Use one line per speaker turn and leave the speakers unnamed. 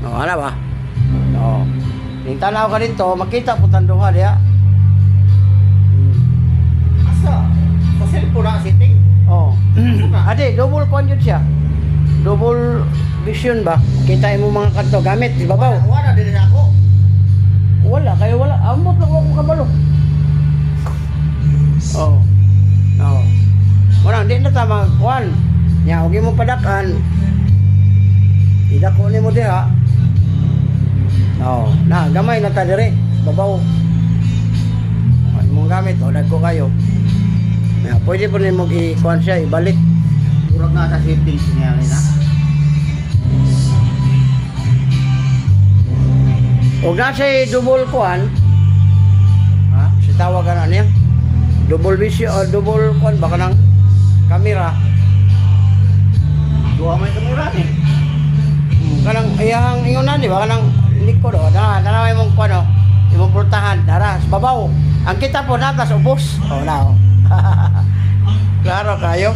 No, ana ba? No. Ning tanaw ka dito, makita po tanduha diha.
Asa? Sa cellphone na setting?
Oh. Ade, double kon jud siya. Double vision ba? Kita mo mga kanto gamit ibabaw.
Wala din ako.
Wala kayo wala. Ambot lang ako kabalo. Oh. Oh. Wala di na ta magkuan. Nya ugi mo padakan. Idako nimo diha. Oh, na gamay na ta dire. Babaw. Ay mong gamit o dagko kayo. Na pwede po nimo i-kuan siya ibalik.
Durag na sa settings niya na.
Og na say double kuan. Ha? Si tawag ka na niya. Double vision or double kuan baka nang kamera.
Duha may kamera ni.
Kanang iyang ingon na di ba kanang likod o dara may mong kuan o imong portahan dara sa babaw. Ang kita po natas ubos. O na o. Klaro kayo.